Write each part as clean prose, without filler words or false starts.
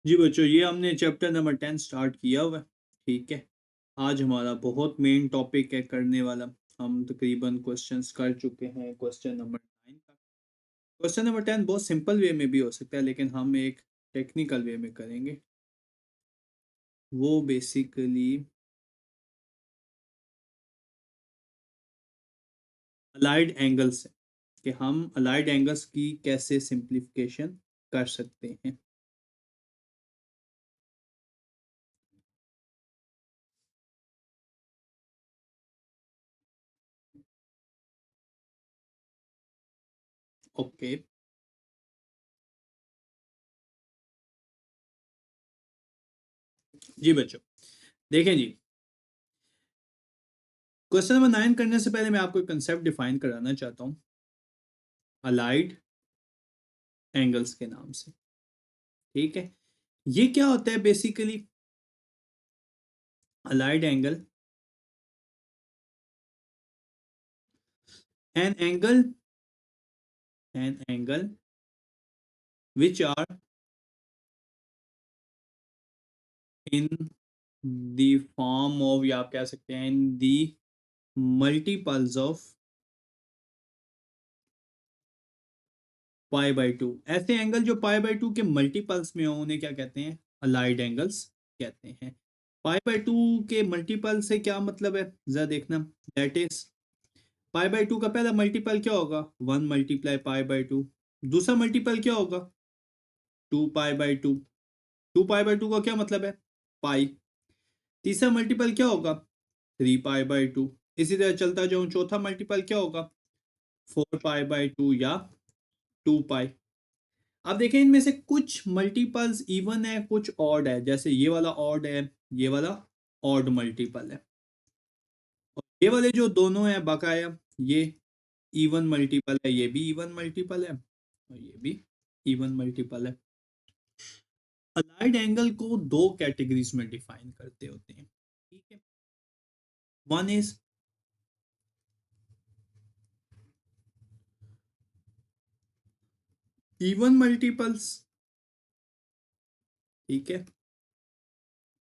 जी बच्चों, ये हमने चैप्टर नंबर 10 स्टार्ट किया हुआ है। ठीक है, आज हमारा बहुत मेन टॉपिक है करने वाला। हम तकरीबन क्वेश्चंस कर चुके हैं क्वेश्चन नंबर 9 तक। क्वेश्चन नंबर 10 बहुत सिंपल वे में भी हो सकता है, लेकिन हम एक टेक्निकल वे में करेंगे। वो बेसिकली अलाइड एंगल्स है कि हम अलाइड एंगल्स की कैसे सिंप्लीफिकेशन कर सकते हैं। ओके जी बच्चों, देखें जी, क्वेश्चन नंबर 9 करने से पहले मैं आपको एक कंसेप्ट डिफाइन कराना चाहता हूँ अलाइड एंगल्स के नाम से। ठीक है, ये क्या होता है basically? Allied angle, an angle, an angle which are in the form of, या आप कह सकते हैं in the multiples of pi by two. ऐसे एंगल जो पाई बाई टू के मल्टीपल्स में हो उन्हें क्या कहते हैं? अलाइड एंगल्स कहते हैं। पाई बाई टू के मल्टीपल से क्या मतलब है, जरा देखना। That is, pi by to का पहला मल्टीपल क्या होगा? 1 मल्टीप्लाई पाई बाई टू। दूसरा मल्टीपल क्या होगा? 2 पाई by to. 2 pi by to का क्या मतलब है? पाई। तीसरा मल्टीपल क्या होगा? 3 पाई बाई टू। इसी तरह चलता जाऊं, चौथा मल्टीपल क्या होगा? 4 पाई बाई टू या 2 पाई। अब देखें, इनमें से कुछ मल्टीपल्स इवन है, कुछ ऑड है। जैसे ये वाला ऑड है, ये वाला ऑड मल्टीपल है, और ये वाले जो दोनों है बकाया, ये इवन मल्टीपल है, ये भी इवन मल्टीपल है, और ये भी इवन मल्टीपल है। अलाइड एंगल को दो कैटेगरीज में डिफाइन करते होते हैं। ठीक है, वन इज इवन मल्टीपल्स, ठीक है,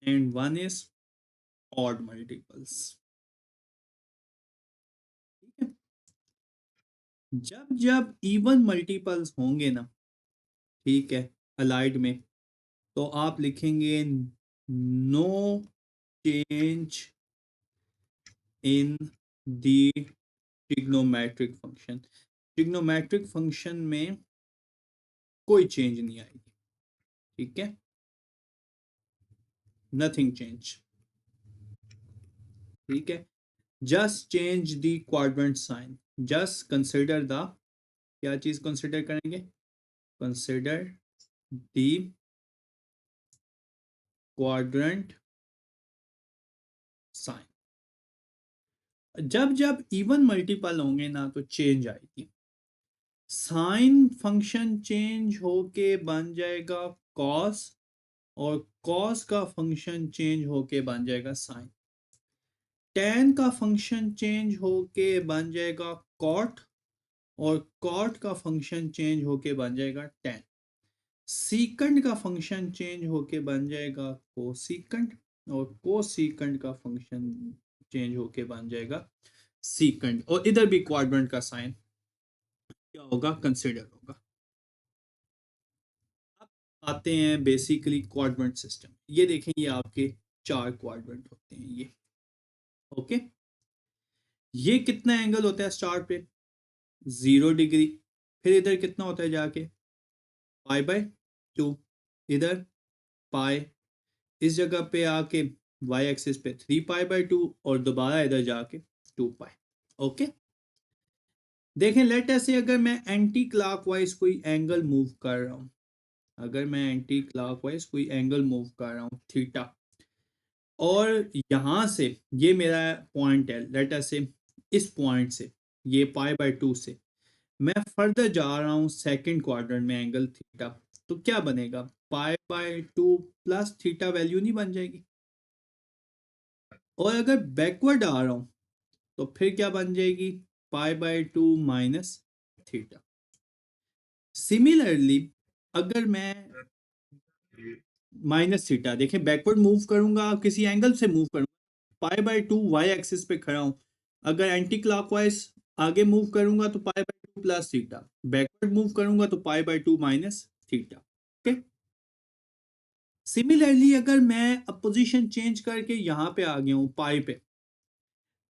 and one is odd multiples. ठीक है, जब जब इवन मल्टीपल्स होंगे ना, ठीक है, अलाइड में, तो आप लिखेंगे no change in the trigonometric function. Trigonometric function में कोई चेंज नहीं आएगी। ठीक है, नथिंग चेंज। ठीक है, just change the quadrant sign. Just consider the, क्या चीज कंसिडर करेंगे? Consider the quadrant sign. जब जब इवन मल्टीपल होंगे ना तो चेंज आएगी। साइन फंक्शन चेंज होके बन जाएगा कॉस, और कॉस का फंक्शन चेंज होके बन जाएगा साइन। टेन का फंक्शन चेंज होके बन जाएगा कॉट, और कॉट का फंक्शन चेंज होके बन जाएगा टेन। सीकंड का फंक्शन चेंज होके बन जाएगा कोसीकंड, और कोसीकंड का फंक्शन चेंज होके बन जाएगा सीकंड। और इधर भी क्वाड्रेंट का साइन क्या होगा? कंसिडर होगा। अब आते हैं बेसिकली क्वाड्रेंट सिस्टम। ये देखें, ये आपके चार क्वाड्रेंट होते हैं ये। ओके, ये कितना एंगल होता है स्टार्ट पे? 0 डिग्री। फिर इधर कितना होता है जाके? पाई बाय टू। इधर पाई। इस जगह पे आके वाई एक्सिस पे 3 पाई बाय 2, और दोबारा इधर जाके 2 पाई। ओके, देखें, लेट अस से अगर मैं एंटी क्लॉकवाइज कोई एंगल मूव कर रहा हूं, अगर मैं एंटी क्लॉकवाइज कोई एंगल मूव कर रहा हूं थीटा, और यहां से ये मेरा पॉइंट है, लेट अस से इस पॉइंट से, ये पाई बाय 2 से मैं फर्दर जा रहा हूं सेकंड क्वाड्रेंट में एंगल थीटा, तो क्या बनेगा? पाई बाय 2 प्लस थीटा वैल्यू नहीं बन जाएगी? और अगर बैकवर्ड आ रहा हूं तो फिर क्या बन जाएगी? Pi by 2 minus theta. Similarly, अगर मैं माइनस थीटा। देखें बैकवर्ड मूव करूंगा, किसी एंगल से मूव करूंगा, pi by two y axis पे खड़ा हूं। अगर एंटी क्लॉकवाइज आगे मूव करूंगा तो पाई by two plus theta, backward move करूंगा तो पाई by to minus theta. Okay. Similarly अगर मैं पोजीशन चेंज करके यहाँ पे आ गया हूँ पाई पे,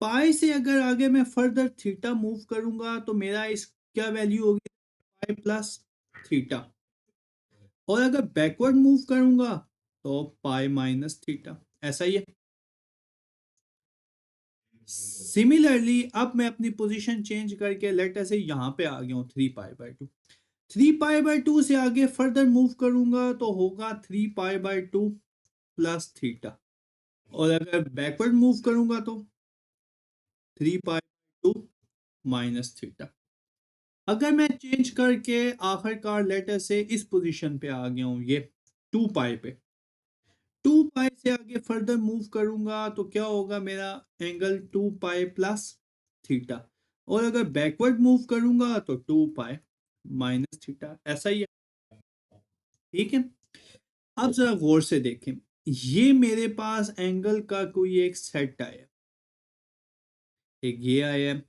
पाई से अगर आगे मैं फर्दर थीटा मूव करूंगा तो मेरा इस क्या वैल्यू होगी, पाई प्लस थीटा। और अगर बैकवर्ड मूव करूंगा तो पाई माइनस थीटा। ऐसा ही है। सिमिलरली अब मैं अपनी पोजीशन चेंज करके लेटर से यहाँ पे आ गया हूँ 3 पाई बाय 2। 3 पाई बाय 2 से आगे फर्दर मूव करूंगा तो होगा 3 पाई बाय 2 प्लस थीटा। और अगर बैकवर्ड मूव करूंगा तो 3 पाई बाय 2 माइनस थीटा। अगर मैं चेंज करके आखिरकार लेटर से इस पोजीशन पे आ गया हूँ, ये 2 पाई पे, 2 पाई से आगे फर्दर मूव करूंगा तो क्या होगा, मेरा एंगल 2 पाई प्लस थीटा। और अगर बैकवर्ड मूव करूंगा तो 2 पाई माइनस थीटा। ऐसा ही है। ठीक है। अब जरा गौर से देखें, ये मेरे पास एंगल का कोई एक सेट आया, एक ये आया,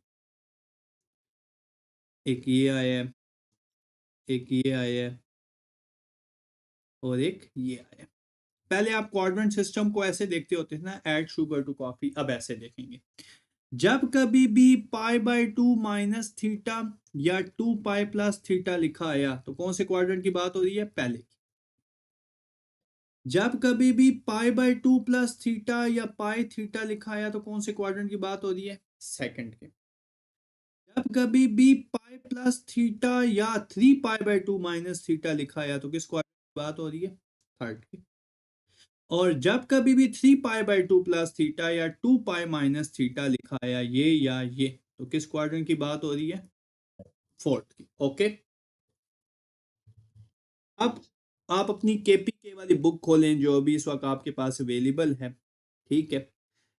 एक ये आया, एक ये आया और एक ये आया। पहले आप कोऑर्डिनेट सिस्टम को ऐसे देखते होते थे ना, ऐड शुगर टू कॉफी। अब ऐसे देखेंगे, जब कभी भी पाई बाय 2 माइनस थीटा या 2 पाई प्लस थीटा लिखा आया तो कौन से क्वाड्रेंट की बात हो रही है, पहले की। जब कभी भी पाई बाय 2 प्लस थीटा या पाई थीटा लिखा आया तो कौन से क्वाड्रेंट की बात हो रही है, सेकंड के। जब कभी भी पाई प्लस थीटा या 3 पाई बाय 2 माइनस थीटा लिखा आया तो किस क्वाड्रेंट की बात हो रही है, थर्ड की। और जब कभी भी 3 पाई बाय 2 प्लस थीटा या 2 पाई माइनस थीटा लिखा आया, ये या ये, तो किस क्वाड्रेंट की बात हो रही है, फोर्थ की। ओके। अब आप अपनी केपीके वाली बुक खोलें जो अभी इस वक्त आपके पास अवेलेबल है। ठीक है।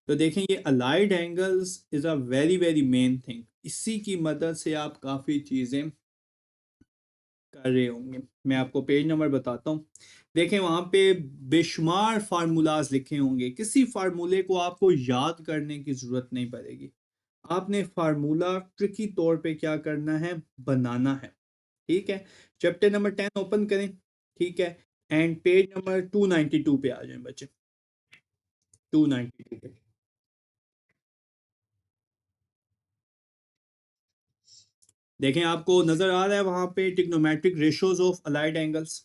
तो देखें, ये allied angles is a very very main thing. इसी की मदद से आप काफ़ी चीज़ें कर रहे होंगे। मैं आपको पेज नंबर बताता हूँ। देखें, वहाँ पे बेशुमार फार्मूलाज लिखे होंगे। किसी फार्मूले को आपको याद करने की ज़रूरत नहीं पड़ेगी। आपने फार्मूला ट्रिकी तौर पे क्या करना है, बनाना है। ठीक है। चैप्टर नंबर 10 ओपन करें। ठीक है। एंड पेज नंबर 292 पे आ जाएं बच्चे, 292 पे। देखें, आपको नजर आ रहा है वहां पे trigonometric ratios of allied angles.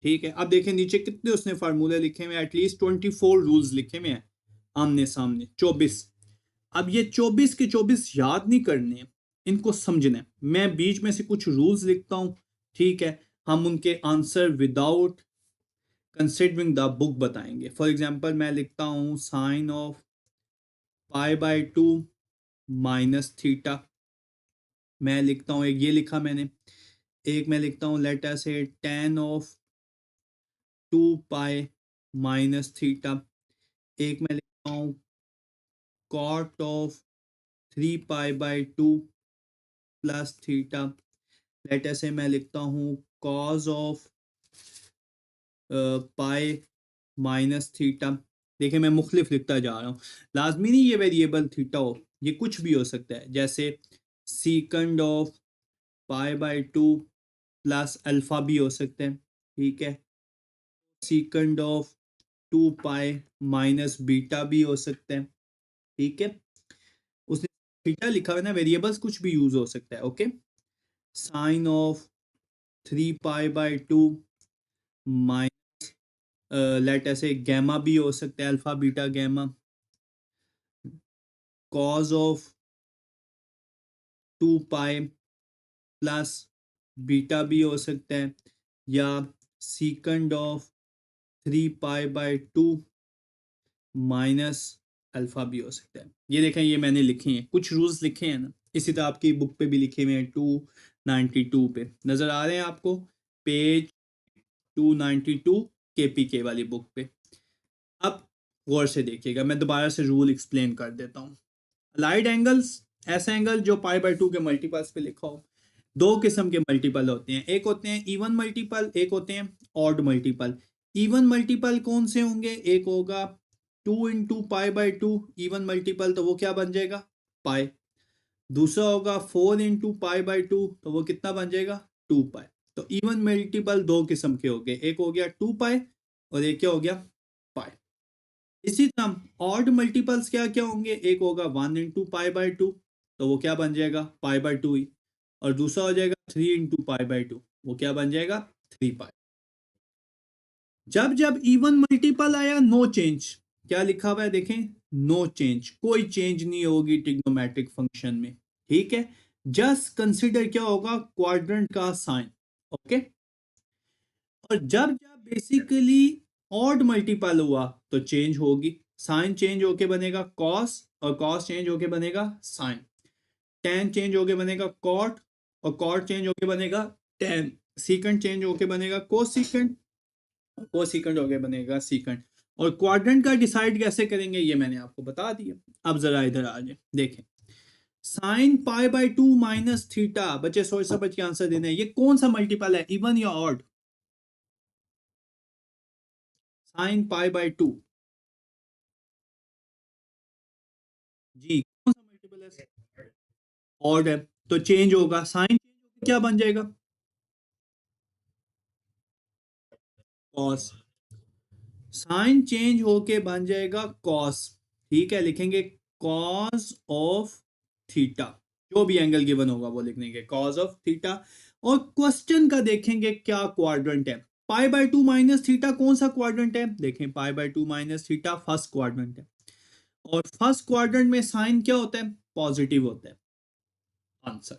ठीक है। अब देखें नीचे कितने उसने फार्मूले लिखे हुए हैं, एटलीस्ट 24 रूल्स लिखे हुए हैं, आमने सामने 24। अब ये 24 के 24 याद नहीं करने हैं, इनको समझना है। मैं बीच में से कुछ रूल्स लिखता हूँ। ठीक है। हम उनके answer without considering the book बताएंगे। फॉर एग्जांपल मैं लिखता हूँ sine of pi by 2 minus theta. मैं लिखता हूँ, एक ये लिखा मैंने। एक मैं लिखता हूँ लेटर से tan of 2 pi minus theta. एक मैं लिखता हूँ cot of 3 pi by 2 plus theta. Later से मैं लिखता हूँ cos of pi minus theta. देखिए, मैं मुख्तलिफ लिखता जा रहा हूँ। लाजमी नहीं ये वेरिएबल थीटा हो, ये कुछ भी हो सकता है। जैसे secant of pi by 2 plus alpha भी हो सकते हैं। ठीक है। Secant of 2 pi minus beta भी हो सकते हैं। ठीक है। उसने थीटा लिखा हुआ है ना, वेरिएबल्स कुछ भी यूज हो सकता है। Okay. Sine of 3 pi by 2 minus, let ऐसे गैमा भी हो सकता है, alpha beta gamma. Cos of 2 pi plus beta भी हो सकता है, या secant of 3 pi by 2 minus alpha भी हो सकता है। ये देखें, ये मैंने लिखे हैं, कुछ रूल्स लिखे हैं ना, इसी तरह आपकी बुक पे भी लिखे हुए हैं। 292 पे नजर आ रहे हैं आपको, पेज 292 केपीके वाली बुक पे। अब गौर से देखिएगा, मैं दोबारा से रूल एक्सप्लेन कर देता हूँ। अलाइड एंगल्स, ऐसा एंगल जो पाई बाय 2 के मल्टीपल्स पे लिखा हो। दो किस्म के मल्टीपल होते हैं, एक होते हैं इवन मल्टीपल, एक होते हैं ऑड मल्टीपल। इवन मल्टीपल कौन से होंगे? एक होगा 2 × π/2 इवन मल्टीपल, तो वो क्या बन जाएगा? पाई। दूसरा होगा 4 × π/2, तो वो कितना बन जाएगा? 2 पाई। तो इवन मल्टीपल दो किस्म के हो गए, एक हो गया 2 पाई और एक क्या हो गया? पाई। इसी तरह ऑड मल्टीपल्स क्या क्या होंगे? एक होगा 1 × π/2, तो वो क्या बन जाएगा? π/2 ही। और दूसरा हो जाएगा 3 × π/2, वो क्या बन जाएगा? 3 पाई। जब जब इवन मल्टीपल आया नो चेंज, क्या लिखा हुआ है देखें? नो चेंज, कोई चेंज नहीं होगी ट्रिग्नोमेट्रिक फंक्शन में, ठीक है। जस्ट कंसिडर क्या होगा? क्वाड्रेंट का साइन, ओके। और जब जब बेसिकली ऑड मल्टीपल हुआ तो चेंज होगी, साइन चेंज होके बनेगा कॉस, और कॉस चेंज होके बनेगा साइन। टेन चेंज होके बनेगा कॉट, और कॉट चेंज होके बनेगा टेन। सीकेंड चेंज होके बनेगा कोसीकेंड, कोसीकेंड होके बनेगा सीकेंड। और क्वाड्रेंट का डिसाइड कैसे करेंगे ये मैंने आपको बता दिया। अब जरा इधर आ जाए, देखें साइन π/2 माइनस थीटा, बच्चे सोच समझ के आंसर देने हैं। ये कौन सा मल्टीपल है, इवन या ऑड? साइन π/2 जी कौन सा मल्टीपल है? ऑड है, तो चेंज होगा, साइन चेंज होकर क्या बन जाएगा? कॉस। साइन चेंज होके बन जाएगा कॉस, ठीक है। लिखेंगे कॉस ऑफ थीटा, जो भी एंगल गिवन होगा वो लिखेंगे कॉस ऑफ थीटा। और क्वेश्चन का देखेंगे क्या क्वाड्रेंट है। π/2 माइनस थीटा कौन सा क्वाड्रेंट है? देखें π/2 माइनस थीटा फर्स्ट क्वाड्रेंट है, और फर्स्ट क्वाड्रेंट में साइन क्या होता है? पॉजिटिव होता है। आंसर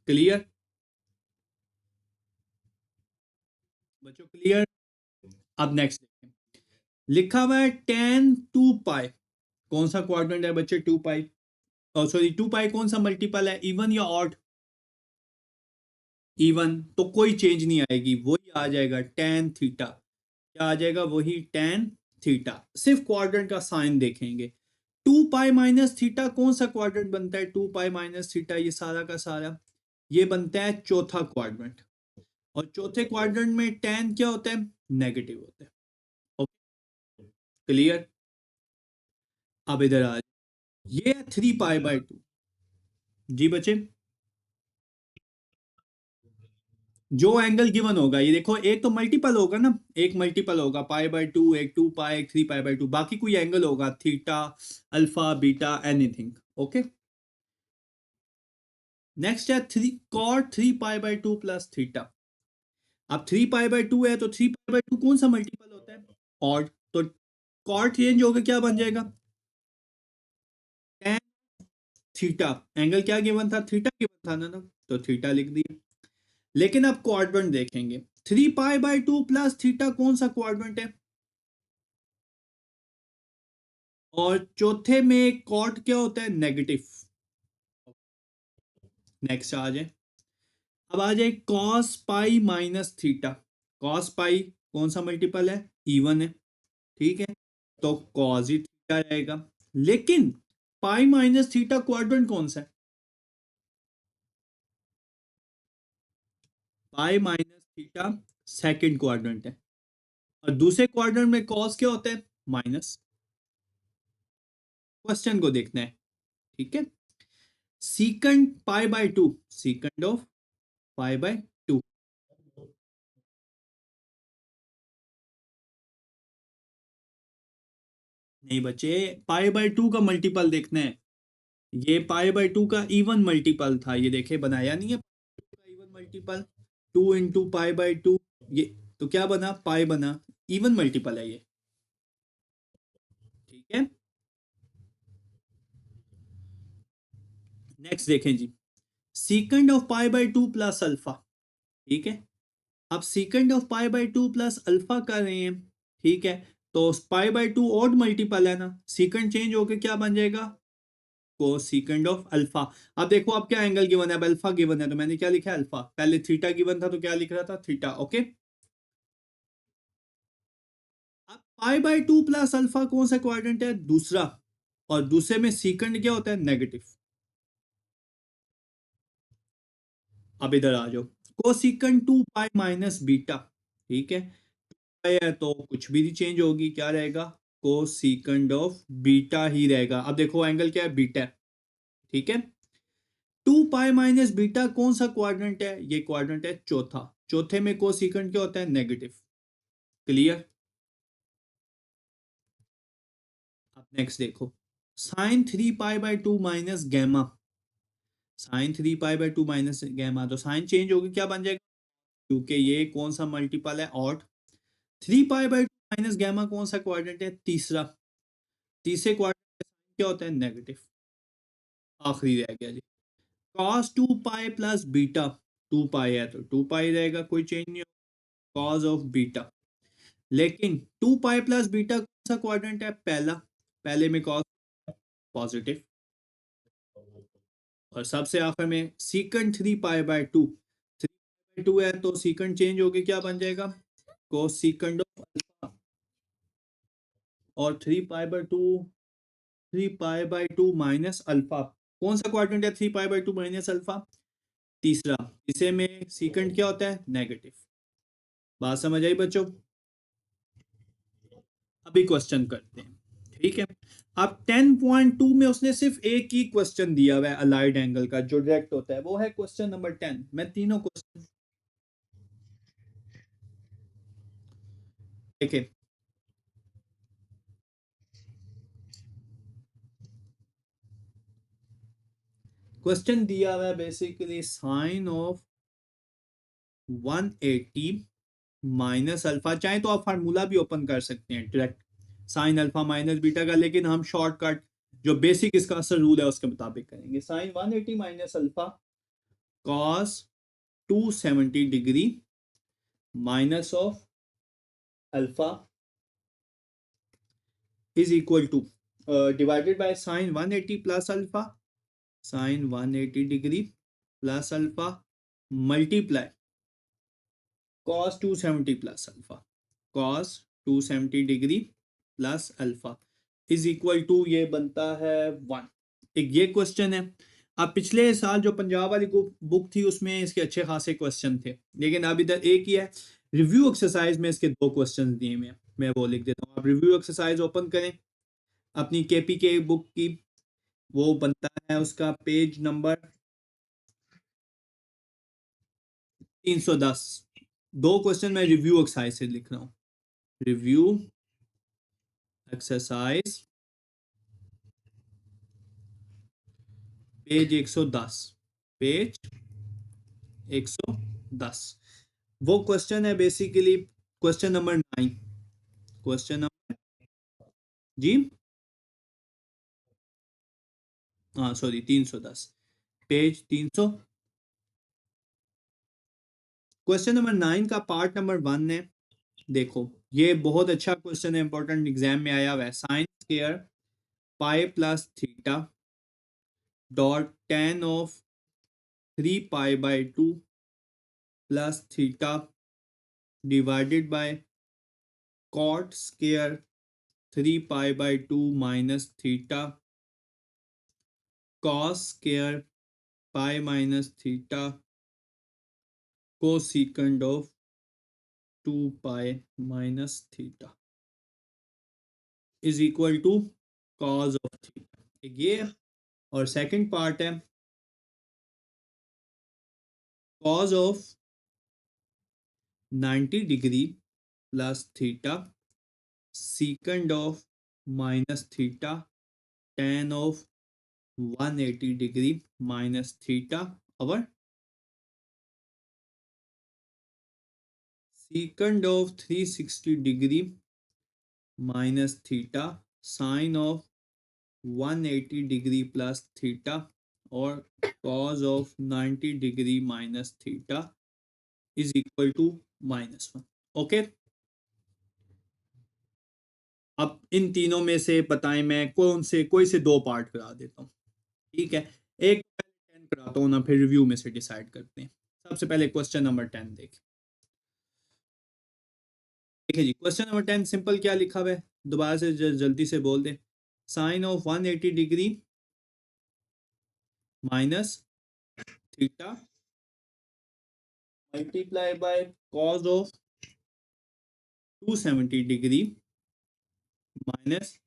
क्लियर बच्चों, क्लियर। अब नेक्स्ट लिखा हुआ है tan 2 पाई, कौन सा क्वाड्रेंट है बच्चे? 2 पाई, सॉरी 2 पाई कौन सा मल्टीपल है, इवन या ऑड? इवन, तो कोई चेंज नहीं आएगी, वही आ जाएगा tan थीटा। क्या आ जाएगा? वही tan थीटा। सिर्फ क्वाड्रेंट का साइन देखेंगे। 2 पाई माइनस थीटा कौन सा क्वाड्रेंट बनता है? 2 पाई माइनस थीटा, ये सारा का सारा ये बनता है चौथा क्वाड्रेंट। और चौथे क्वाड्रेंट में tan क्या होता है? नेगेटिव होता है। Okay, clear. अब इधर आ, ये 3 π/2 जी बच्चे। जो एंगल गिवन होगा, ये देखो एक तो मल्टीपल होगा ना, एक मल्टीपल होगा π/2, एक 2 पाई, एक 3 π/2, बाकी कोई एंगल होगा theta, alpha, beta, anything, okay. Next है कॉट 3 π/2 प्लस थीटा। अब 3 π/2 है, तो 3 π/2 कौन सा मल्टीपल होता है? ऑड। तो कॉट चेंज होकर क्या बन जाएगा? tan theta. एंगल क्या गिवन था? थीटा गिवन था ना, तो थीटा लिख दिया। लेकिन अब क्वाड्रेंट देखेंगे, 3 π/2 प्लस थीटा कौन सा क्वाड्रेंट है? और चौथे में कॉट क्या होता है? नेगेटिव। नेक्स्ट आ जाए, अब आ जाए cos pi minus theta. Cos pi कौन सा मल्टीपल है? इवन है, ठीक है। तो कॉस ही थीटा रहेगा। लेकिन पाई माइनस थीटा क्वाड्रेंट कौन सा है? पाई माइनस थीटा सेकंड क्वाड्रेंट है। और दूसरे क्वाड्रेंट में कॉस क्या होता है? माइनस। क्वेश्चन को देखना है, ठीक है। Secant π/2, secant of π/2। नहीं बच्चे, π/2 का मल्टीपल देखना है। ये π/2 का इवन मल्टीपल था, ये देखे बनाया नहीं है इवन मल्टीपल। 2 × π/2, ये तो क्या बना? पाई बना, इवन मल्टीपल है ये, ठीक है। नेक्स्ट देखें जी, सीकंड ऑफ π/2 प्लस अल्फा, ठीक है। अब सीकंड ऑफ π/2 प्लस अल्फा कर रहे हैं, ठीक है। तो π/2 ऑड मल्टीपल है ना, सीकंड चेंज होके क्या बन जाएगा? Cosecant of alpha. अब देखो अब क्या एंगल गिवन है? अब अल्फा गिवन है, तो मैंने क्या लिखा है? अल्फा। पहले थीटा गिवन था तो क्या लिख रहा था? Theta, okay. अब π/2 प्लस अल्फा कौन सा क्वाड्रेंट है? दूसरा। और दूसरे में सीकंड क्या होता है? नेगेटिव। अब इधर आ जाओ, कोसिकन 2 पाई माइनस बीटा, ठीक है, है तो कुछ भी नहीं चेंज होगी, क्या रहेगा, कोसिकंड ऑफ बीटा ही रहेगा। अब देखो एंगल क्या है, बीटा है, ठीक है। 2 पाई माइनस बीटा कौन सा क्वाड्रेंट है, ये क्वाड्रेंट है चौथा, चौथे में कोसिकंड क्या होता है, नेगेटिव। क्लियर। अब नेक्स्ट देखो, sine 3 pi by 2 minus gamma, sine 3 pi by 2 minus gamma, तो साइन चेंज होगी, क्या बन जाएगा, क्योंकि ये कौन सा मल्टीपल है, odd. 3 pi by 2 minus gamma कौन सा क्वाड्रेंट है, तीसरा, तीसरे क्वाड्रेंट क्या होता है, नेगेटिव। आखिरी रह गया जी, कॉस 2 पाई प्लस बीटा, 2 पाई है तो 2 पाई रहेगा, कोई चेंज नहीं होगा, कॉस ऑफ बीटा। लेकिन 2 पाई प्लस बीटा कौन सा क्वाड्रेंट है, पहला, पहले में कॉस पॉजिटिव। और सबसे आखिर में secant 3 pi by 2, 3 pi by 2 है तो सीकंड चेंज होके क्या बन जाएगा, कोस सीकंड ऑफ अल्फा। और 3 पाई बाय 2 माइनस अल्फा, कौन सा क्वाड्रेंट है 3 पाई बाय 2 माइनस अल्फा, तीसरा, इसे में सीकंड क्या होता है, नेगेटिव। बात समझ आई बच्चों। अभी क्वेश्चन करते हैं, ठीक है। अब 10.2 में उसने सिर्फ एक ही क्वेश्चन दिया हुआ है अलाइड एंगल का जो डायरेक्ट होता है, वो है क्वेश्चन नंबर 10। मैं तीनों क्वेश्चन देखे, क्वेश्चन दिया हुआ है basically sine of 180 minus alpha, चाहे तो आप फार्मूला भी ओपन कर सकते हैं direct, sine alpha minus beta का, लेकिन हम शॉर्टकट जो बेसिक इसका असल रूल है उसके मुताबिक करेंगे। Sine 180 minus alpha cos 270 degree minus of alpha is equal to divided by sine 180 plus alpha, sine 180 degree plus alpha multiply cos 270 plus alpha, cos 270 degree plus alpha is equal to, ये बनता है 1। एक ये question है। अब पिछले साल जो पंजाब वाली बुक थी उसमें इसके अच्छे खासे क्वेश्चन थे, लेकिन अब इधर एक ही है। रिव्यू एक्सरसाइज में इसके दो क्वेश्चन दिए हुए हैं, मैं वो लिख देता हूँ। आप रिव्यू एक्सरसाइज ओपन करें अपनी केपी के बुक की, वो बनता है उसका पेज नंबर 310। दो क्वेश्चन मैं रिव्यू एक्सरसाइज से लिख रहा हूँ, रिव्यू एक्सरसाइज पेज 110, पेज 110। वो क्वेश्चन है basically question number 9, question number, जी हाँ सॉरी 310, पेज 300। क्वेश्चन नंबर 9 का पार्ट नंबर 1 है। देखो ये बहुत अच्छा क्वेश्चन है, इंपॉर्टेंट एग्जाम में आया हुआ है। Sine square pi plus theta dot tan of 3 pi by 2 plus theta divided by cot square 3 pi by 2 minus theta cos square pi minus theta cosecant of 2 pi minus theta is equal to cos of theta, ये है। और second part है cos of 90 degree plus theta secant of minus theta tan of 180 degree minus theta और secant of 360 degree minus theta sine of 180 degree plus theta और cos of 90 degree minus theta is equal to -1। Okay, अब इन तीनों में से बताएं मैं कौन से, कोई से दो पार्ट करा देता हूँ, ठीक है। एक 10 कराता हूँ ना, फिर रिव्यू में से डिसाइड करते हैं। सबसे पहले क्वेश्चन नंबर 10 देखिए जी। क्वेश्चन नंबर 10 सिंपल क्या लिखा हुआ है, दोबारा से जल्दी से बोल दे। Sine of 180 degree minus theta multiply by cos of 270 degree minus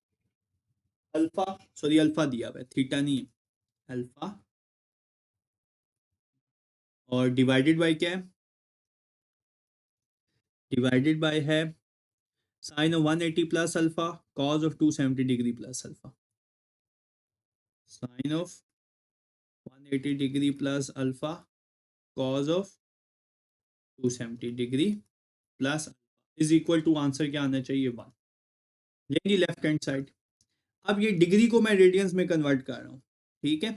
alpha, sorry alpha दिया हुआ है, थीटा नहीं है, अल्फा, और डिवाइडेड बाय क्या है, डिवाइडेड बाय है sine of 180 plus alpha cos of 270 degree plus alpha, sine of 180 degree plus alpha cos of 270 degree plus is equal to, answer क्या आना चाहिए, 1। लेंगे लेफ्ट हैंड साइड। अब ये डिग्री को मैं रेडियंस में कन्वर्ट कर रहा हूँ, ठीक है।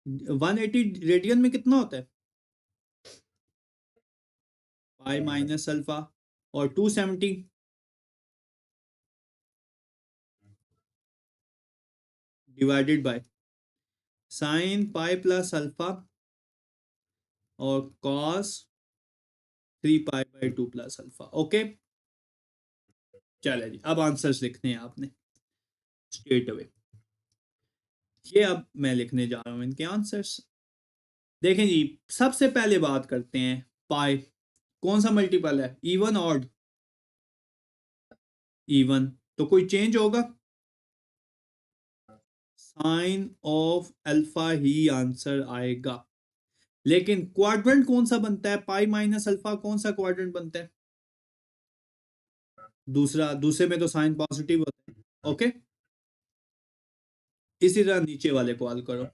180 रेडियन में कितना होता है, पाई माइनस अल्फा, और 270 divided by sine pi plus alpha और cos 3 pi by 2 plus alpha. Okay, चले जी, अब आंसर्स लिखने हैं आपने स्ट्रेट अवे। ये अब मैं लिखने जा रहा हूँ इनके आंसर्स। देखें जी, सबसे पहले बात करते हैं पाई, कौन सा मल्टीपल है, इवन ऑड, इवन, तो कोई चेंज होगा, साइन ऑफ अल्फा ही आंसर आएगा। लेकिन क्वाड्रेंट कौन सा बनता है, पाई माइनस अल्फा कौन सा क्वाड्रेंट बनता है, दूसरा, दूसरे में तो साइन पॉजिटिव होता है। ओके, इसी तरह नीचे वाले को हल करो,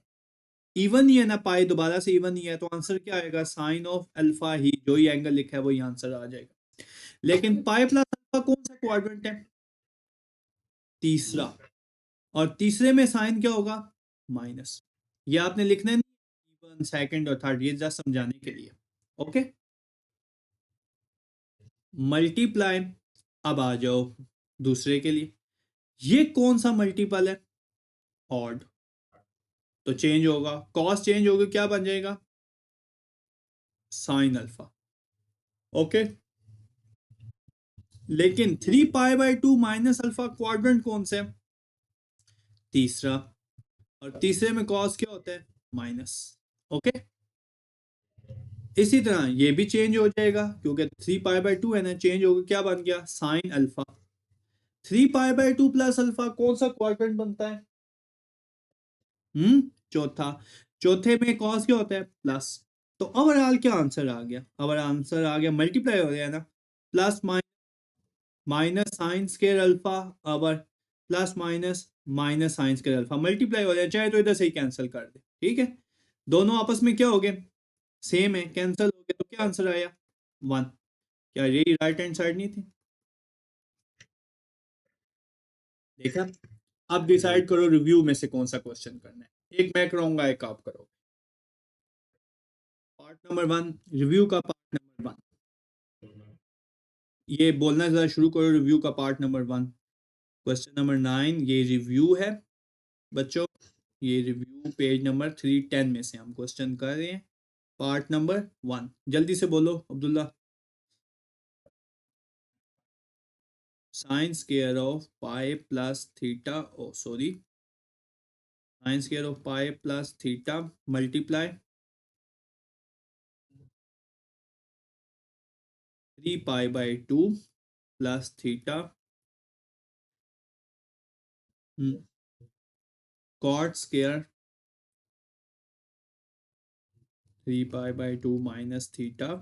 इवन ही है ना, पाई दोबारा से इवन ही है, तो आंसर क्या आएगा, साइन ऑफ अल्फा ही, जो ही एंगल लिखा है वही आंसर आ जाएगा। लेकिन पाई प्लस अल्फा कौन सा क्वाड्रेंट है, तीसरा, और तीसरे में साइन क्या होगा, माइनस। ये आपने लिखना है इवन, सेकंड और थर्ड, ये जस्ट समझाने के लिए। ओके, मल्टीप्लाई, अब आ जाओ दूसरे के लिए, ये कौन सा मल्टीपल है, ऑड, तो चेंज होगा, कॉस चेंज होगा, क्या बन जाएगा, साइन अल्फा। ओके, लेकिन 3 pi by 2 minus alpha quadrant कौन सा है, तीसरा, और तीसरे में कॉस क्या होता है, माइनस। ओके, इसी तरह ये भी चेंज हो जाएगा, क्योंकि 3 पाई बाय 2 है ना, चेंज होगा, क्या बन गया, sine alpha. 3 pi by 2 plus alpha कौन सा क्वाड्रेंट बनता है, चौथा, चौथे में कॉस क्या होता है, प्लस। तो ओवरऑल क्या आंसर आ गया, ओवरऑल आंसर आ गया, मल्टीप्लाई हो गया ना, plus minus sine square alpha, और plus minus minus sine square alpha, multiply हो जाए, चाहे तो इधर से ही कैंसिल कर दे, ठीक है। दोनों आपस में क्या हो गए, सेम है, कैंसिल हो गया, तो क्या आंसर आया, 1। क्या यही राइट हैंड साइड नहीं थी, देखा। अब डिसाइड करो रिव्यू में से कौन सा क्वेश्चन करना है, एक मैं कराऊंगा, एक आप करो। पार्ट नंबर 1, रिव्यू का पार्ट नंबर 1, ये बोलना जरा शुरू करो, रिव्यू का पार्ट नंबर 1, क्वेश्चन नंबर 9, ये रिव्यू है बच्चों, ये रिव्यू पेज नंबर 310 में से हम क्वेश्चन कर रहे हैं, पार्ट नंबर 1, जल्दी से बोलो Abdullah. Sine square of pi plus theta, oh sorry, sine square of pi plus theta multiply 3 pi by 2 plus theta cot square 3 pi by 2 minus theta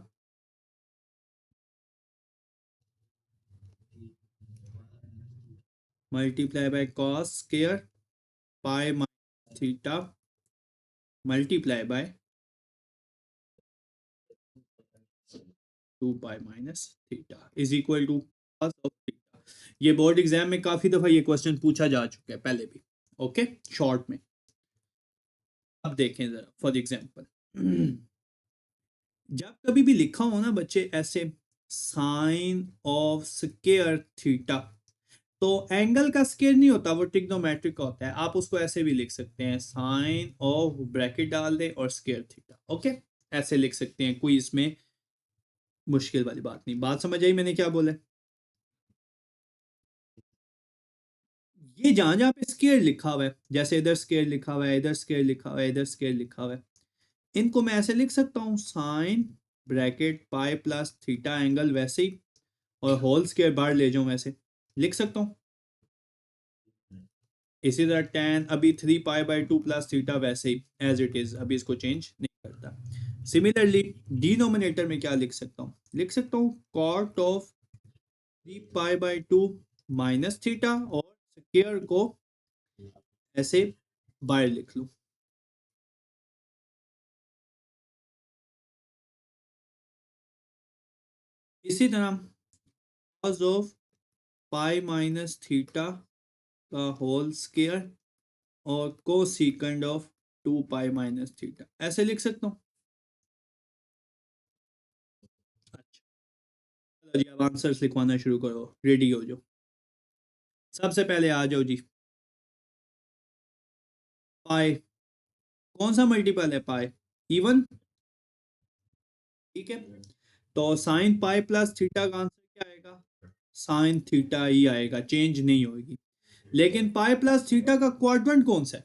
multiply by cos square pi minus theta multiply by 2 pi minus theta is equal to cos of theta. ये board exam में काफी दफा ये question पूछा जा चुका है पहले भी, ओके, शॉर्ट में। अब देखें जरा फॉर एग्जांपल, जब कभी भी लिखा हो ना बच्चे ऐसे, साइन ऑफ स्क्वायर थीटा, तो एंगल का स्क्वायर नहीं होता, वो ट्रिग्नोमेट्रिक होता है, आप उसको ऐसे भी लिख सकते हैं, साइन ऑफ ब्रैकेट डाल दे और स्क्वायर थीटा। ओके, ऐसे लिख सकते हैं, कोई इसमें मुश्किल वाली बात नहीं। बात समझ आई मैंने क्या बोला, ये जहां जहां पे स्क्वायर लिखा हुआ है, जैसे इधर स्क्वायर लिखा हुआ है, इधर स्क्वायर लिखा हुआ है, इधर स्क्वायर लिखा हुआ है, इनको मैं ऐसे लिख सकता हूँ, sine bracket pi plus theta angle वैसे ही, और होल स्क्वायर बाहर ले जाऊं वैसे लिख सकता हूँ। इसी तरह tan अभी 3 पाई/2 प्लस थीटा वैसे ही एज इट इज, अभी इसको चेंज नहीं करता। सिमिलरली डिनोमिनेटर में क्या लिख सकता हूँ, लिख सकता हूँ कॉट ऑफ 3 पाई/2 माइनस थीटा, और स्क्वायर को ऐसे बाहर लिख लूँ। इसी तरह cos of pi minus theta का होल स्क्वायर और cosecant of 2 pi minus theta ऐसे लिख सकता हूँ। अच्छा, चलो जी अब आंसर्स लिखवाना शुरू करो, रेडी हो जाओ। सबसे पहले आ जाओ जी, पाई कौन सा मल्टीपल है पाई, इवन, ठीक है। तो साइन पाई प्लस थीटा का आंसर क्या आएगा, साइन थीटा ही आएगा, चेंज नहीं होगी। लेकिन पाई प्लस थीटा का क्वाड्रेंट कौन सा है,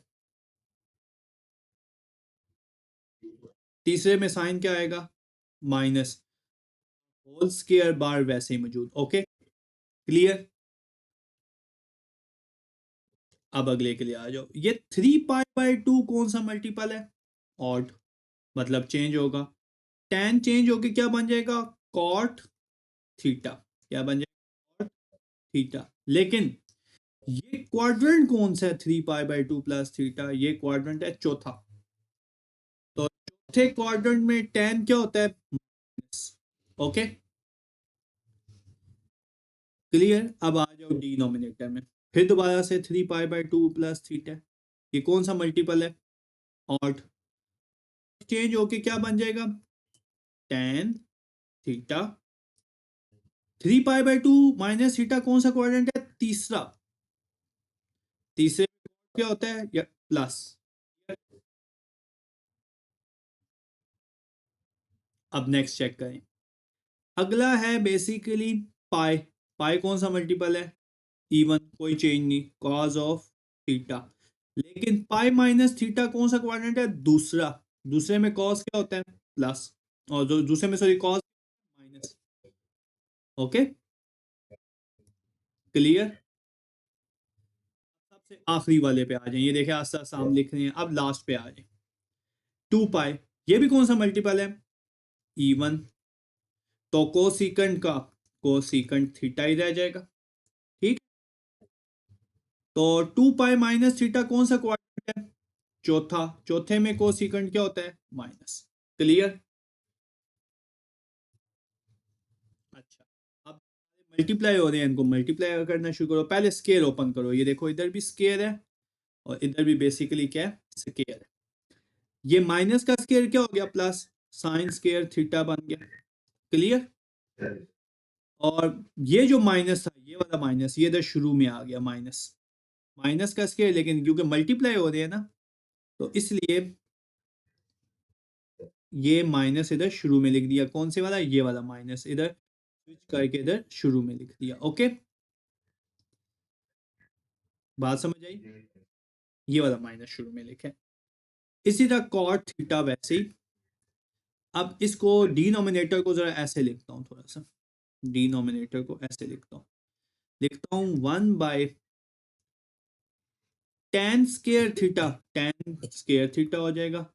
तीसरे में साइन क्या आएगा, माइनस, होल स्क्वायर बार वैसे ही मौजूद, ओके क्लियर। अब अगले के लिए आ जाओ, ये 3 पाई/2 कौन सा मल्टीपल है, ऑड, मतलब चेंज होगा, टेन चेंज होके क्या बन जाएगा, कॉट थीटा, क्या बन जाएगा, कॉट थीटा। लेकिन ये क्वाड्रेंट कौन सा है, 3 पाई/2 प्लस थीटा, ये क्वाड्रेंट है चौथा। तो चौथे क्वाड्रेंट में टेन क्या होता है, ओके क्लियर। अब आ जाओ डिनोमिनेटर में, फिर दोबारा से 3 पाई/2 प्लस थीटा, ये कौन सा मल्टीपल है, ऑड, चेंज होके क्या बन जाएगा, टेन थीटा। 3 पाई/2 माइनस थीटा कौन सा क्वाड्रेंट है, तीसरा, तीसरे में क्या होता है, या प्लस। अब नेक्स्ट चेक करें, अगला है बेसिकली पाई, पाई कौन सा मल्टीपल है, इवन, कोई चेंज नहीं, कॉज ऑफ थीटा। लेकिन पाई माइनस थीटा कौन सा क्वाड्रेंट है, दूसरा, दूसरे में कॉस क्या होता है, प्लस, और जो दूसरे में sorry cos minus, okay clear. सबसे आखिरी वाले पे आ जाए, ये देखे आस्ता आस्ता हम लिख रहे हैं, अब लास्ट पे आ जाए, 2 पाई, ये भी कौन सा मल्टीपल है, इवन, तो कोसिकेंड का कोसिकेंड थीटा ही रह जाएगा, ठीक। तो 2 पाई माइनस थीटा कौन सा क्वाड्रेंट है, चौथा, चौथे में कोसिकेंड क्या होता है, माइनस, क्लियर। अच्छा, अब मल्टीप्लाई हो रहे हैं, इनको मल्टीप्लाई करना शुरू करो, पहले स्केयर ओपन करो, ये देखो इधर भी स्केयर है और इधर भी बेसिकली क्या है, स्केयर है। ये माइनस का स्केयर क्या हो गया, प्लस, साइन स्केयर थीटा बन गया, क्लियर। और ये जो माइनस था, ये वाला माइनस, ये इधर शुरू में आ गया माइनस, माइनस का स्केयर, लेकिन क्योंकि मल्टीप्लाई हो रहे हैं ना, तो इसलिए ये माइनस इधर शुरू में लिख दिया, कौन से वाला, ये वाला माइनस इधर स्विच करके इधर शुरू में लिख दिया, ओके बात समझ आई, ये वाला माइनस शुरू में लिखे। इसी तरह कॉट थीटा वैसे ही। अब इसको डिनोमिनेटर को जरा ऐसे लिखता हूँ, थोड़ा सा डिनोमिनेटर को ऐसे लिखता हूँ 1/tan square theta, tan square theta हो जाएगा,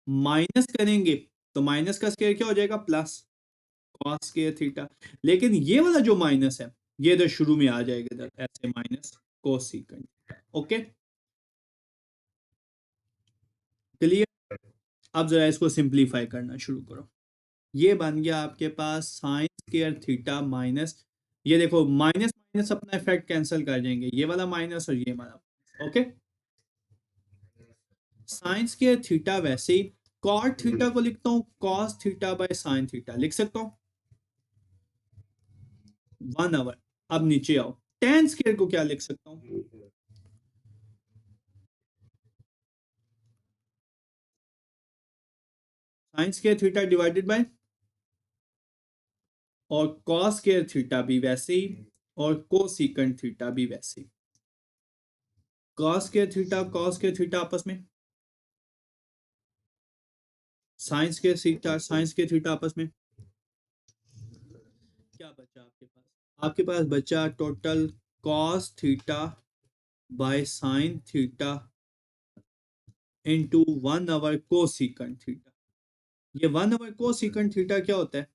माइनस करेंगे तो माइनस का स्केयर क्या हो जाएगा, प्लस, कॉस स्केयर थीटा। लेकिन ये वाला जो माइनस है, ये इधर शुरू में आ जाएगा, इधर ऐसे माइनस कोसिकेंड, ओके क्लियर। अब जरा इसको सिंप्लीफाई करना शुरू करो, ये बन गया आपके पास साइन स्क्वायर थीटा माइनस, ये देखो माइनस माइनस अपना इफेक्ट कैंसिल कर देंगे, ये वाला माइनस और ये वाला, ओके साइन स्क्वायर थीटा वैसे ही, कॉट थीटा को लिखता हूँ cos theta by sine theta, लिख सकता हूँ 1 आवर। अब नीचे आओ, टेन स्क्वायर को क्या लिख सकता हूँ, sine square theta divided bye, और कॉस स्क्वायर थीटा भी वैसे ही, और कोसिकेंड थीटा भी वैसे ही, कॉस स्क्वायर थीटा आपस में साइंस के थीटा आपस में क्या बचा आपके पास? आपके पास बचा total cos theta by sine theta into 1 over cosecant theta. ये 1 आवर कोसिकेंट थीटा क्या होता है?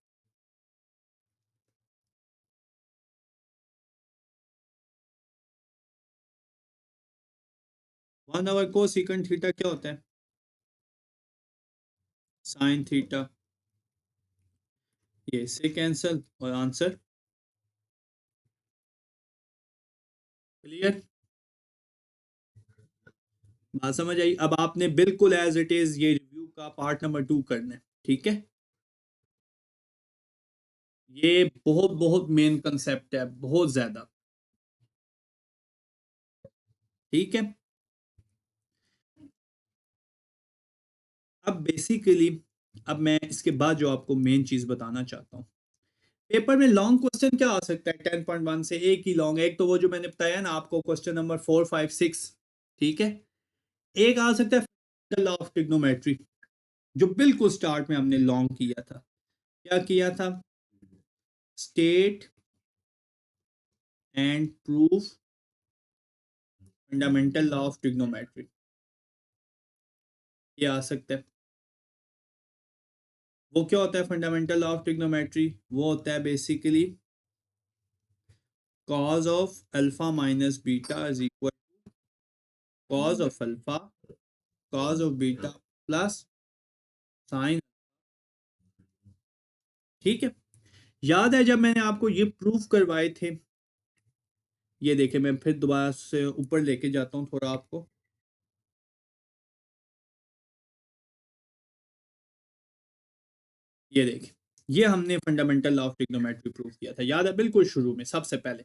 1 आवर कोसिकेंट थीटा क्या होता है? Sine theta. ये इससे कैंसल और आंसर क्लियर। बात समझ आई? अब आपने बिल्कुल एज इट इज ये रिव्यू का पार्ट नंबर 2 करना है, ठीक है? ये बहुत बहुत मेन कंसेप्ट है, बहुत ज्यादा, ठीक है? अब बेसिकली अब मैं इसके बाद जो आपको मेन चीज बताना चाहता हूँ, पेपर में लॉन्ग क्वेश्चन क्या आ सकता है 10.1 से? एक ही लॉन्ग, एक तो वो जो मैंने बताया ना आपको, क्वेश्चन नंबर 4, 5, 6, ठीक है? एक आ सकता है लॉ ऑफ ट्रिग्नोमेट्री, जो बिल्कुल स्टार्ट में हमने लॉन्ग किया था। क्या किया था? State and proof fundamental law of trigonometry, ये आ सकता है। वो क्या होता है फंडामेंटल लॉ ऑफ ट्रिग्नोमेट्री? वो होता है basically cos of alpha minus beta is equal to cos of alpha cos of beta plus sign, ठीक है? याद है जब मैंने आपको ये प्रूफ करवाए थे? ये देखे, मैं फिर दोबारा से ऊपर लेके जाता हूँ थोड़ा आपको। ये देखे, ये हमने fundamental law of trigonometry proof किया था, याद है? बिल्कुल शुरू में सबसे पहले।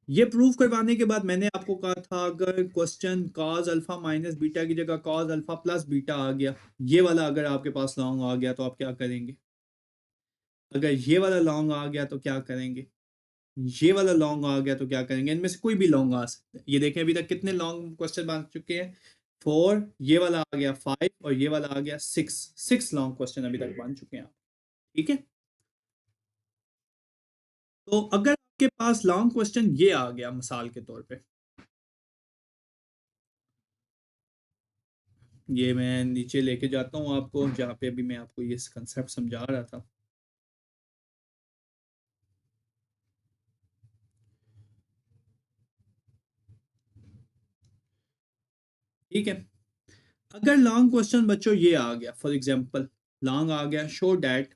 ये प्रूफ करवाने के बाद मैंने आपको कहा था अगर question cos alpha minus beta की जगह cos अल्फा प्लस बीटा आ गया, ये वाला अगर आपके पास लॉन्ग आ गया तो आप क्या करेंगे? अगर ये वाला लॉन्ग आ गया तो क्या करेंगे? ये वाला लॉन्ग आ गया तो क्या करेंगे? इनमें से कोई भी लॉन्ग आ सकता है। ये देखें अभी तक कितने लॉन्ग क्वेश्चन बन चुके हैं? 4, ये वाला आ गया 5 और ये वाला आ गया 6। 6 लॉन्ग क्वेश्चन अभी तक बन चुके हैं, ठीक है? तो अगर आपके पास लॉन्ग क्वेश्चन ये आ गया मिसाल के तौर पे, ये मैं नीचे लेके जाता हूँ आपको, जहाँ पे अभी मैं आपको ये कंसेप्ट समझा रहा था। ठीक है, अगर लॉन्ग क्वेश्चन बच्चों ये आ गया, फॉर एग्जांपल लॉन्ग आ गया शो डैट,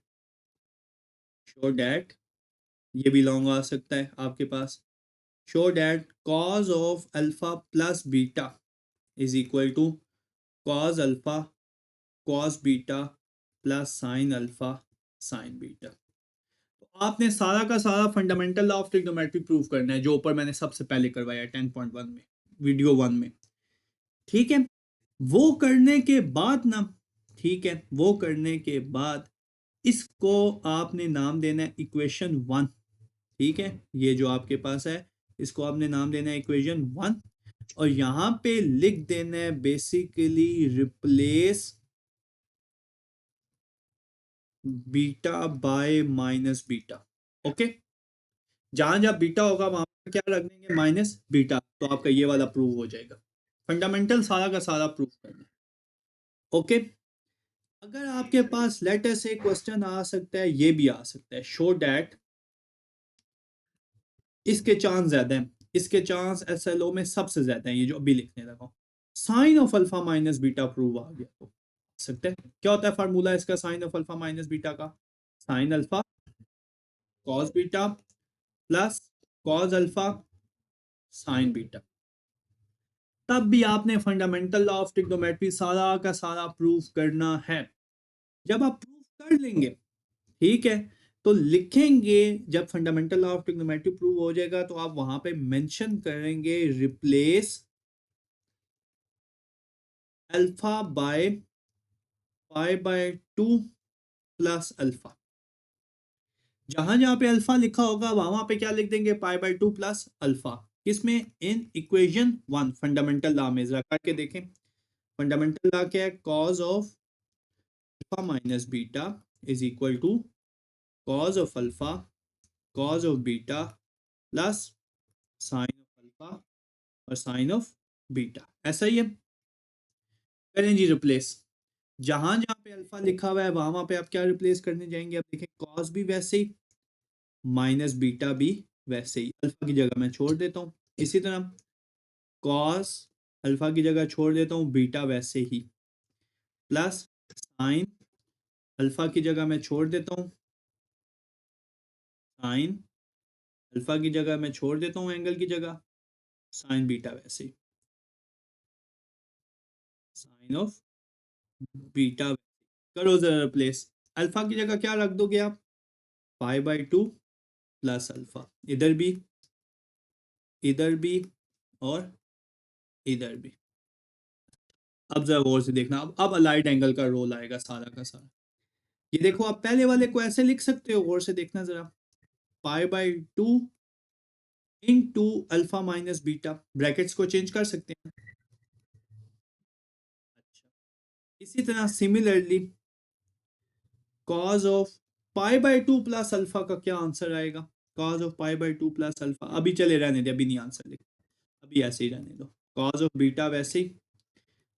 ये भी लॉन्ग आ सकता है आपके पास, show that cos of alpha plus beta is equal to cos alpha cos beta plus sine alpha sine beta. तो आपने सारा का सारा fundamental law of trigonometry prove करना है, जो ऊपर मैंने सबसे पहले करवाया 10.1 में, वीडियो 1 में, ठीक है? वो करने के बाद ना, ठीक है, वो करने के बाद इसको आपने नाम देना है इक्वेशन 1, ठीक है? ये जो आपके पास है इसको आपने नाम देना है इक्वेशन 1, और यहां पे लिख देना है basically replace beta by minus beta. Okay, जहां जहां बीटा होगा वहां पर क्या रख देंगे? Minus beta. तो आपका ये वाला प्रूव हो जाएगा, फंडामेंटल सारा का सारा प्रूव करना है। ओके, अगर आपके पास लेटर से क्वेश्चन आ सकता है, ये भी आ सकता है, शो डैट, इसके चांस ज्यादा हैं, इसके चांस एसएलओ में सबसे ज्यादा है, ये जो अभी लिखने लगा हूं, sine of alpha minus beta prove आ गया तो सकता है। क्या होता है फार्मूला इसका sine of alpha minus beta का? Sine alpha cos beta plus cos alpha sine beta. तब भी आपने फंडामेंटल लॉ ऑफ ट्रिग्नोमेट्री सारा का सारा प्रूफ करना है। जब आप प्रूफ कर लेंगे, ठीक है, तो लिखेंगे, जब fundamental law of trigonometry prove हो जाएगा तो आप वहां पे मेंशन करेंगे replace alpha by pi by 2 plus alpha. जहां जहां पे अल्फा लिखा होगा वहां वहां पे क्या लिख देंगे? Pi by 2 plus alpha. किसमें? इन इक्वेशन 1 फंडामेंटल लॉ में। जरा करके देखें, फंडामेंटल लॉ क्या है? Cos of alpha minus beta is equal to cos of alpha cos of beta plus sine of alpha और साइन ऑफ बीटा। ऐसा ही है। करें जी रिप्लेस। जहां जहां पे अल्फा लिखा हुआ है वहां वहां पे आप क्या रिप्लेस करने जाएंगे? आप देखें कॉस भी वैसे ही, माइनस बीटा भी वैसे ही, अल्फा की जगह मैं छोड़ देता हूँ। इसी तरह कॉस अल्फा की जगह छोड़ देता हूँ, बीटा वैसे ही, प्लस साइन अल्फा की जगह मैं छोड़ देता हूँ, साइन अल्फा की जगह मैं छोड़ देता हूँ, एंगल की जगह साइन बीटा वैसे ही, साइन ऑफ बीटा। करो जरा रिप्लेस। अल्फा की जगह क्या रख दोगे आप? पाई बाई टू प्लस अल्फा, इधर भी और इधर भी। अब जरा गौर से देखना, अब अलाइड एंगल का रोल आएगा सारा का सारा। ये देखो, आप पहले वाले को ऐसे लिख सकते हो, गौर से देखना जरा, pi by two into alpha minus beta, brackets को चेंज कर सकते हैं। अच्छा, इसी तरह similarly cos of pi by two plus alpha का क्या आंसर आएगा? Cos of pi by two plus alpha, अभी चले रहने दे, अभी नहीं आंसर लिख, अभी ऐसे ही रहने दो। कॉज ऑफ बीटा वैसे ही,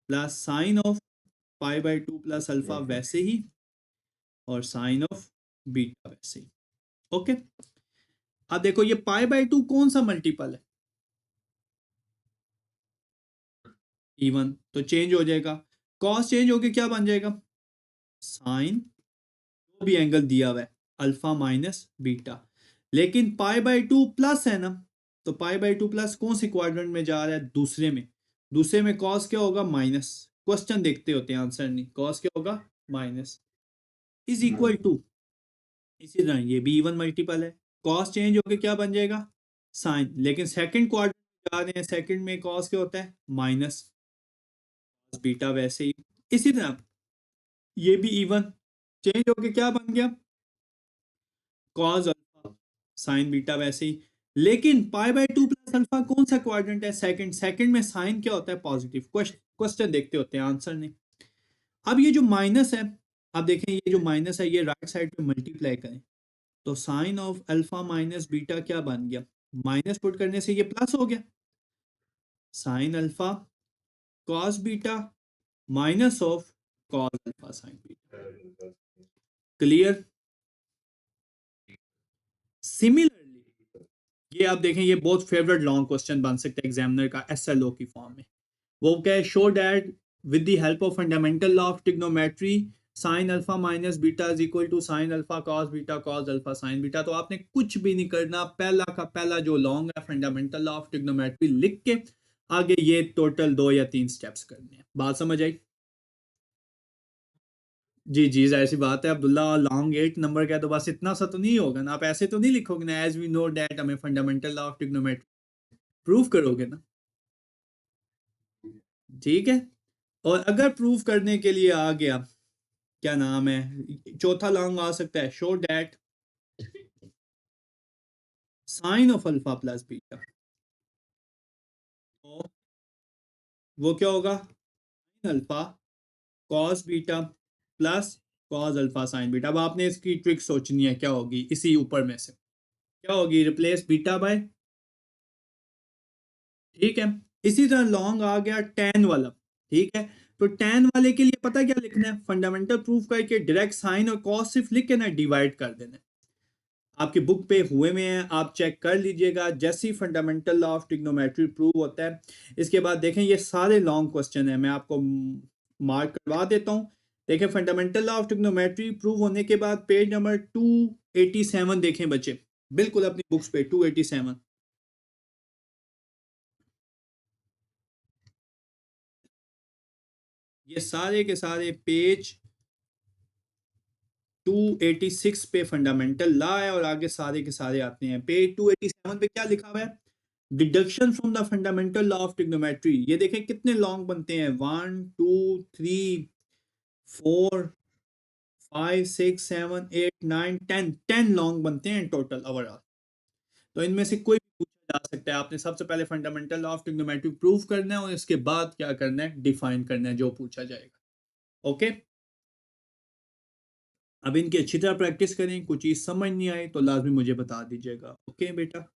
plus sine of pi by two plus alpha वैसे ही, और साइन ऑफ बीटा वैसे ही। ओके। अब देखो ये पाई बाई टू कौन सा मल्टीपल है? इवन, तो चेंज हो जाएगा, कॉस चेंज होके क्या बन जाएगा? साइन, जो भी एंगल दिया हुआ है अल्फा माइनस बीटा, लेकिन पाई बाई टू प्लस है ना, तो पाई बाई टू प्लस कौन सी क्वाड्रेंट में जा रहा है? दूसरे में। दूसरे में कॉस क्या होगा? माइनस। क्वेश्चन देखते होते हैं, आंसर नहीं। कॉस क्या होगा? माइनस, इज इक्वल टू, इसी तरह ये भी इवन मल्टीपल है, कॉस चेंज होके क्या बन जाएगा? साइन, लेकिन सेकंड क्वाड्रेंट जा रहे हैं, सेकंड में कॉस क्या होता है? माइनस, बीटा वैसे ही। इसी तरह ये भी इवन, चेंज होके क्या बन गया? कॉस अल्फा साइन बीटा वैसे ही। लेकिन पाई बाई टू प्लस अल्फा कौन सा क्वाड्रेंट है? सेकंड। सेकंड में साइन क्या होता है? पॉजिटिव। क्वेश्चन देखते होते हैं, आंसर नहीं। अब ये जो माइनस है, अब देखें ये जो माइनस है, ये राइट साइड पे मल्टीप्लाई करें, तो sine of alpha minus beta क्या बन गया? माइनस पुट करने से ये प्लस हो गया, sign alpha cos beta minus of cos alpha sine beta. Clear? Similarly ये आप देखें, ये बहुत फेवरेट लॉन्ग क्वेश्चन बन सकता है एग्जामिनर का एसएलओ की फॉर्म में। वो क्या है? Show that with the help of fundamental law of trigonometry sine alpha minus beta is equal to sine alpha cos beta cos alpha sine beta. तो आपने कुछ भी नहीं करना, पहला का पहला जो लॉन्ग है फंडामेंटल लॉ ऑफ ट्रिग्नोमेट्री लिख के आगे ये टोटल 2 या 3 स्टेप्स करने हैं। बात समझ आई? जी जी, ऐसी बात है अब्दुल्ला, लॉन्ग 8 नंबर का है, तो बस इतना सा तो नहीं होगा ना, आप ऐसे तो नहीं लिखोगे ना, एज वी नो डैट हमें fundamental law of trigonometry prove करोगे ना? ठीक है। और अगर प्रूव करने के लिए आ गया, क्या नाम है, चौथा लॉन्ग आ सकता है, show that sine of alpha plus beta, तो वो क्या होगा? Alpha cos beta plus cos alpha sine beta. अब आपने इसकी ट्रिक सोचनी है, क्या होगी इसी ऊपर में से? क्या होगी? रिप्लेस बीटा बाय, ठीक है। इसी तरह लॉन्ग आ गया टेन वाला, ठीक है। तो टेन वाले के लिए पता क्या लिखना है? फंडामेंटल प्रूफ करके डायरेक्ट साइन और कॉस सिर्फ लिख के ना डिवाइड कर देना है। आपकी बुक पे हुए में है, आप चेक कर लीजिएगा, जैसी fundamental law of trigonometry prove होता है। इसके बाद देखें, ये सारे लॉन्ग क्वेश्चन है, मैं आपको मार्क करवा देता हूँ। देखें, fundamental law of trigonometry prove होने के बाद पेज नंबर 287 देखें बच्चे, बिल्कुल अपनी बुक्स पे 287। ये सारे के सारे पेज 286 पे फंडामेंटल लॉ है, और आगे सारे के सारे आते हैं। पेज 287 पे क्या लिखा हुआ है? Deduction from the fundamental law of trigonometry. ये देखें कितने लॉन्ग बनते हैं, 1 2 3 4 5 6 7 8 9 10, 10 लॉन्ग बनते हैं टोटल ओवरऑल। तो इनमें से कोई भी पूछा जा सकता है। आपने सबसे पहले fundamental law of trigonometry prove करना है, और इसके बाद क्या करना है? डिफाइन करना है जो पूछा जाएगा। ओके। अब इनकी अच्छी तरह प्रैक्टिस करें, कुछ चीज़ समझ नहीं आए तो लाजमी मुझे बता दीजिएगा। ओके बेटा।